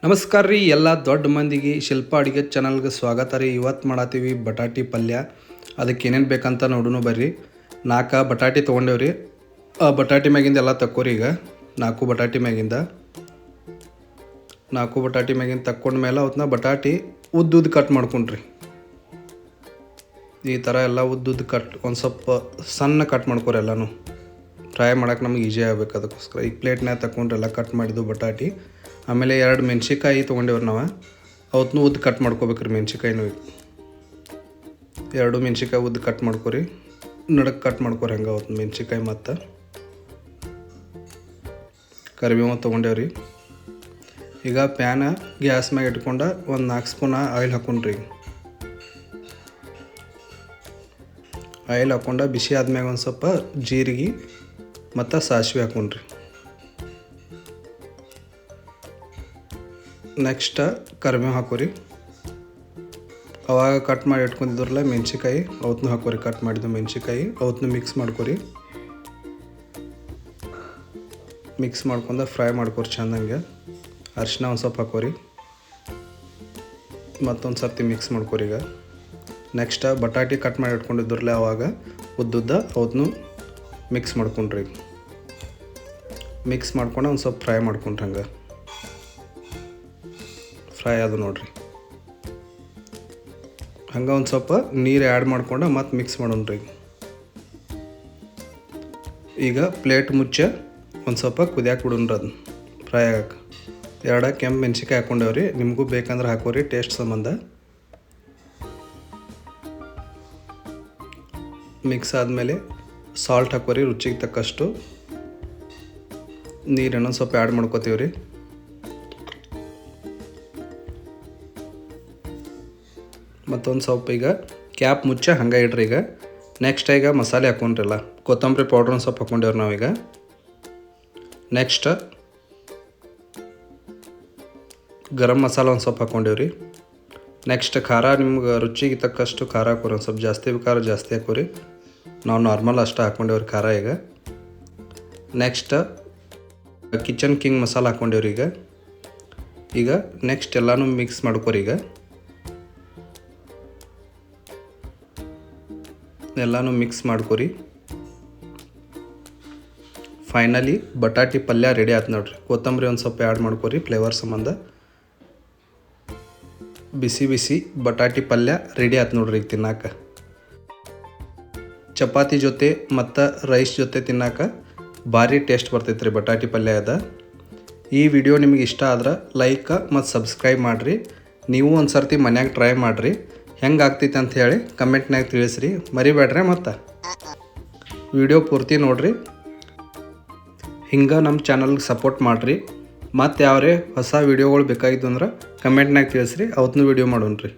ನಮಸ್ಕಾರ ರೀ ಎಲ್ಲ ದೊಡ್ಡ ಮಂದಿಗೆ ಶಿಲ್ಪ ಅಡುಗೆ ಚಾನಲ್ಗೆ ಸ್ವಾಗತ ರೀ. ಇವತ್ತು ಮಾಡತ್ತೀವಿ ಬಟಾಟಿ ಪಲ್ಯ. ಅದಕ್ಕೆ ಏನೇನು ಬೇಕಂತ ನೋಡೋಣ ಬರ್ರಿ. 4 ಬಟಾಟಿ ತೊಗೊಂಡೇವ್ರಿ. ಬಟಾಟಿ ಮ್ಯಾಗಿಂದ ಎಲ್ಲ ತಕ್ಕೋರಿ. ಈಗ 4 ಬಟಾಟಿ ಮ್ಯಾಗಿಂದ ತಕ್ಕೊಂಡ್ಮೇಲೆ ಅವನ್ನ ಬಟಾಟಿ ಉದ್ದುದ್ದು ಕಟ್ ಮಾಡ್ಕೊಂಡ್ರಿ. ಈ ಥರ ಎಲ್ಲ ಉದ್ದುದ್ದು ಕಟ್ ಒಂದು ಸ್ವಲ್ಪ ಸಣ್ಣ ಕಟ್ ಮಾಡ್ಕೊರಿ. ಎಲ್ಲನೂ ಫ್ರೈ ಮಾಡೋಕೆ ನಮಗೆ ಈಜಿ ಆಗಬೇಕು. ಅದಕ್ಕೋಸ್ಕರ ಈ ಪ್ಲೇಟ್ನಾಗ ತಗೊಂಡ್ರೆ ಎಲ್ಲ ಕಟ್ ಮಾಡಿದ್ದು ಬಟಾಟಿ. ಆಮೇಲೆ 2 ಮೆಣ್ಸಿಕಾಯಿ ತೊಗೊಂಡೇವ್ರಿ ನಾವು. ಅವತ್ತೂ ಉದ್ದು ಕಟ್ ಮಾಡ್ಕೋಬೇಕ್ರಿ. ಮೆಣ್ಸಿಕಾಯಿನೂ 2 ಮೆಣ್ಸಿಕಾಯಿ ಉದ್ದು ಕಟ್ ಮಾಡ್ಕೊರಿ. ನಡಕ್ಕೆ ಕಟ್ ಮಾಡ್ಕೊರಿ ಹಂಗೆ ಅವತ್ತು ಮೆಣ್ಸಿಕಾಯಿ. ಮತ್ತು ಕರಿಬೇವು ತೊಗೊಂಡೇವ್ರಿ. ಈಗ ಪ್ಯಾನ ಗ್ಯಾಸ್ ಮ್ಯಾಗ ಇಟ್ಕೊಂಡು ಒಂದು 4 ಸ್ಪೂನ್ ಆಯಿಲ್ ಹಾಕೊಂಡ್ರಿ. ಆಯಿಲ್ ಹಾಕ್ಕೊಂಡು ಬಿಸಿ ಆದ್ಮ್ಯಾಗ ಒಂದು ಸ್ವಲ್ಪ ಜೀರಿಗೆ ಮತ್ತು ಸಾಸಿವೆ ಹಾಕೊಂಡ್ರಿ. ನೆಕ್ಸ್ಟ್ ಕರಿಬೇವು ಹಾಕೋರಿ. ಅವಾಗ ಕಟ್ ಮಾಡಿ ಇಟ್ಕೊಂಡಿದ್ರಲ್ಲ ಮೆಣ್ಸಿಕಾಯಿ ಅವತ್ತೂ ಹಾಕೋರಿ. ಕಟ್ ಮಾಡಿದ್ದು ಮೆಣ್ಸಿಕಾಯಿ ಅವತ್ತೂ ಮಿಕ್ಸ್ ಮಾಡ್ಕೊರಿ. ಮಿಕ್ಸ್ ಮಾಡ್ಕೊಂಡು ಫ್ರೈ ಮಾಡ್ಕೊರಿ ಚೆಂದಂಗೆ. ಅರಿಶಿನ ಒಂದು ಸ್ವಲ್ಪ ಹಾಕೋರಿ. ಮತ್ತೊಂದು ಸರ್ತಿ ಮಿಕ್ಸ್ ಮಾಡ್ಕೊರಿ. ಈಗ ನೆಕ್ಸ್ಟ್ ಬಟಾಟಿ ಕಟ್ ಮಾಡಿ ಇಟ್ಕೊಂಡಿದ್ರಲ್ಲ ಅವಾಗ ಉದ್ದುದ್ದ ಅವತ್ತೂ ಮಿಕ್ಸ್ ಮಾಡ್ಕೊಂಡ್ರಿ. ಮಿಕ್ಸ್ ಮಾಡ್ಕೊಂಡು ಒಂದು ಸ್ವಲ್ಪ ಫ್ರೈ ಮಾಡ್ಕೊಂಡ್ರಿ. ಹಂಗೆ ಫ್ರೈ ಅದು ನೋಡ್ರಿ. ಹಂಗೆ ಒಂದು ಸ್ವಲ್ಪ ನೀರು ಆ್ಯಡ್ ಮಾಡ್ಕೊಂಡು ಮತ್ತೆ ಮಿಕ್ಸ್ ಮಾಡೋಣ್ರಿ. ಈಗ ಪ್ಲೇಟ್ ಮುಚ್ಚ ಒಂದು ಸ್ವಲ್ಪ ಕುದಿಯಾಕೆ ಬಿಡೋಣ್ರಿ. ಅದನ್ನ ಫ್ರೈ ಆಗಕ್ಕೆ 2 ಕೆಂಪು ಮೆಣ್ಸಿಕಾಯಿ ಹಾಕ್ಕೊಂಡೇವ್ರಿ. ನಿಮಗೂ ಬೇಕಂದ್ರೆ ಹಾಕೋರಿ ಟೇಸ್ಟ್ ಸಂಬಂಧ. ಮಿಕ್ಸ್ ಆದಮೇಲೆ ಸಾಲ್ಟ್ ಹಾಕೋರಿ ರುಚಿಗೆ ತಕ್ಕಷ್ಟು. ನೀರು ಇನ್ನೊಂದು ಸ್ವಲ್ಪ ಆ್ಯಡ್ ಮಾಡ್ಕೋತೀವಿ ರೀ. ಮತ್ತೊಂದು ಸ್ವಲ್ಪ ಈಗ ಕ್ಯಾಪ್ ಮುಚ್ಚ ಹಂಗೆ ಇಡ್ರಿ. ಈಗ ನೆಕ್ಸ್ಟ್ ಈಗ ಮಸಾಲೆ ಹಾಕೊಂಡ್ರಲ್ಲ ಕೊತ್ತಂಬರಿ ಪೌಡ್ರ್ ಒಂದು ಸ್ವಲ್ಪ ಹಾಕ್ಕೊಂಡೇವ್ರಿ ನಾವೀಗ. ನೆಕ್ಸ್ಟ್ ಗರಂ ಮಸಾಲ ಒಂದು ಸ್ವಲ್ಪ ಹಾಕ್ಕೊಂಡೇವ್ರಿ. ನೆಕ್ಸ್ಟ್ ಖಾರ ನಿಮ್ಗೆ ರುಚಿಗೆ ತಕ್ಕಷ್ಟು ಖಾರ ಹಾಕೋರಿ. ಒಂದು ಸ್ವಲ್ಪ ಜಾಸ್ತಿ ಬೇಕಾದ್ರೆ ಜಾಸ್ತಿ ಹಾಕೋರಿ. ನಾವು ನಾರ್ಮಲ್ ಅಷ್ಟು ಹಾಕ್ಕೊಂಡೇವ್ರಿ ಖಾರ. ನೆಕ್ಸ್ಟ್ ಕಿಚನ್ ಕಿಂಗ್ ಮಸಾಲ ಹಾಕ್ಕೊಂಡೇವ್ರಿ. ಈಗ ನೆಕ್ಸ್ಟ್ ಎಲ್ಲನೂ ಮಿಕ್ಸ್ ಮಾಡ್ಕೊರಿ. ಈಗ ಎಲ್ಲನೂ ಮಿಕ್ಸ್ ಮಾಡ್ಕೊರಿ. ಫೈನಲಿ ಬಟಾಟಿ ಪಲ್ಯ ರೆಡಿ ಆಯ್ತು ನೋಡ್ರಿ. ಕೊತ್ತಂಬರಿ ಒಂದು ಸ್ವಲ್ಪ ಆ್ಯಡ್ ಮಾಡ್ಕೊರಿ ಫ್ಲೇವರ್ ಸಂಬಂಧ. ಬಿಸಿ ಬಿಸಿ ಬಟಾಟಿ ಪಲ್ಯ ರೆಡಿ ಆಯ್ತು ನೋಡ್ರಿ. ಈಗ ತಿನ್ನಕ್ಕೆ ಚಪಾತಿ ಜೊತೆ ಮತ್ತು ರೈಸ್ ಜೊತೆ ತಿನ್ನಕ್ಕೆ ಭಾರಿ ಟೇಸ್ಟ್ ಬರ್ತೈತೆ ರೀ ಬಟಾಟಿ ಪಲ್ಯ. ಈ ವಿಡಿಯೋ ನಿಮಗೆ ಇಷ್ಟ ಆದ್ರೆ ಲೈಕ್ ಮತ್ತು ಸಬ್ಸ್ಕ್ರೈಬ್ ಮಾಡಿರಿ. ನೀವು ಒಂದು ಸರ್ತಿ ಮನ್ಯಾಗ ಟ್ರೈ ಮಾಡಿರಿ. ಹೆಂಗೆ ಆಗ್ತೈತೆ ಅಂತ ಹೇಳಿ ಕಮೆಂಟ್ನಾಗ ತಿಳಿಸ್ರಿ. ಮರಿಬೇಡ್ರಿ. ಮತ್ತು ವಿಡಿಯೋ ಪೂರ್ತಿ ನೋಡಿರಿ. ಹಿಂಗೆ ನಮ್ಮ ಚಾನಲ್ಗೆ ಸಪೋರ್ಟ್ ಮಾಡಿರಿ. ಮತ್ತು ಯಾವ್ರೇ ಹೊಸ ವೀಡಿಯೋಗಳು ಬೇಕಾಗಿದ್ದು ಅಂದ್ರೆ ಕಮೆಂಟ್ನಾಗ ತಿಳಿಸ್ರಿ. ಅವತ್ತೂ ವೀಡಿಯೋ ಮಾಡೋಣ್ರಿ.